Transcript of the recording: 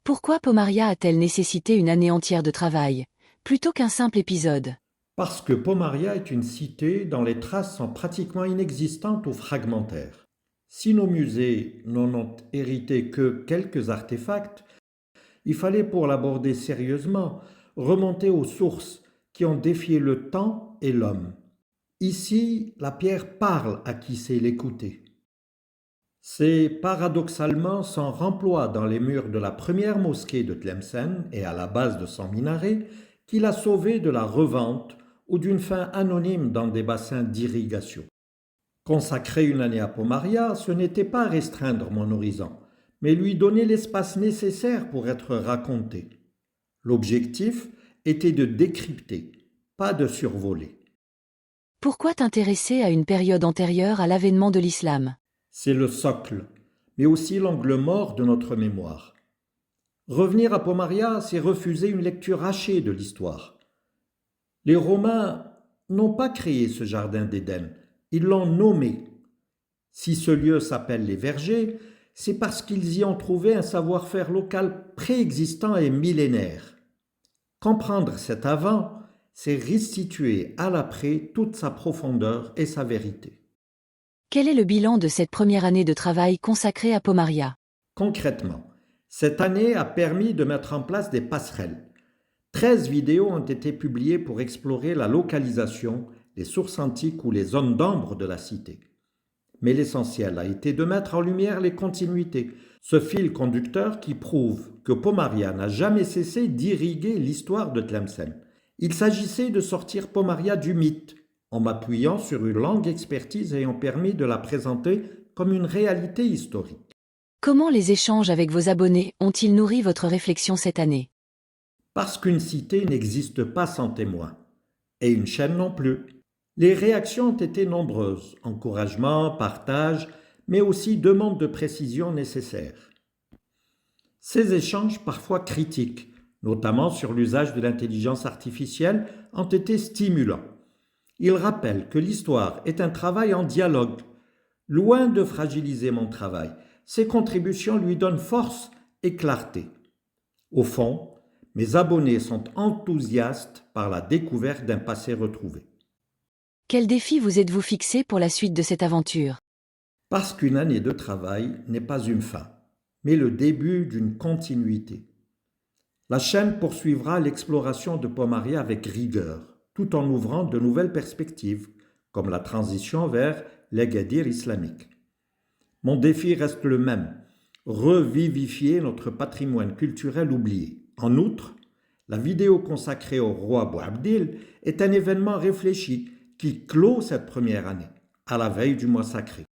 Pourquoi Pomaria a-t-elle nécessité une année entière de travail, plutôt qu'un simple épisode? Parce que Pomaria est une cité dont les traces sont pratiquement inexistantes ou fragmentaires. Si nos musées n'en ont hérité que quelques artefacts, il fallait pour l'aborder sérieusement remonter aux sources qui ont défié le temps et l'homme. Ici, la pierre parle à qui sait l'écouter. C'est paradoxalement son remploi dans les murs de la première mosquée de Tlemcen et à la base de son minaret qui l'a sauvé de la revente ou d'une fin anonyme dans des bassins d'irrigation. Consacrer une année à Pomaria, ce n'était pas restreindre mon horizon, mais lui donner l'espace nécessaire pour être raconté. L'objectif était de décrypter, pas de survoler. Pourquoi t'intéresser à une période antérieure à l'avènement de l'islam? C'est le socle, mais aussi l'angle mort de notre mémoire. Revenir à Pomaria, c'est refuser une lecture hachée de l'histoire. Les Romains n'ont pas créé ce jardin d'Éden, ils l'ont nommé. Si ce lieu s'appelle les Vergers, c'est parce qu'ils y ont trouvé un savoir-faire local préexistant et millénaire. Comprendre cet avant, c'est restituer à l'après toute sa profondeur et sa vérité. Quel est le bilan de cette première année de travail consacrée à Pomaria? Concrètement, cette année a permis de mettre en place des passerelles. 13 vidéos ont été publiées pour explorer la localisation, les sources antiques ou les zones d'ombre de la cité. Mais l'essentiel a été de mettre en lumière les continuités, ce fil conducteur qui prouve que Pomaria n'a jamais cessé d'irriguer l'histoire de Tlemcen. Il s'agissait de sortir Pomaria du mythe, en m'appuyant sur une longue expertise ayant permis de la présenter comme une réalité historique. Comment les échanges avec vos abonnés ont-ils nourri votre réflexion cette année? Parce qu'une cité n'existe pas sans témoins, et une chaîne non plus. Les réactions ont été nombreuses, encouragement, partage, mais aussi demande de précision nécessaire. Ces échanges, parfois critiques, notamment sur l'usage de l'intelligence artificielle, ont été stimulants. Ils rappellent que l'histoire est un travail en dialogue. Loin de fragiliser mon travail, ces contributions lui donnent force et clarté. Au fond, mes abonnés sont enthousiastes par la découverte d'un passé retrouvé. Quel défi vous êtes-vous fixé pour la suite de cette aventure? Parce qu'une année de travail n'est pas une fin, mais le début d'une continuité. La chaîne poursuivra l'exploration de Pomaria avec rigueur, tout en ouvrant de nouvelles perspectives, comme la transition vers l'Agadir islamique. Mon défi reste le même, revivifier notre patrimoine culturel oublié. En outre, la vidéo consacrée au roi Bouabdil est un événement réfléchi qui clôt cette première année, à la veille du mois sacré.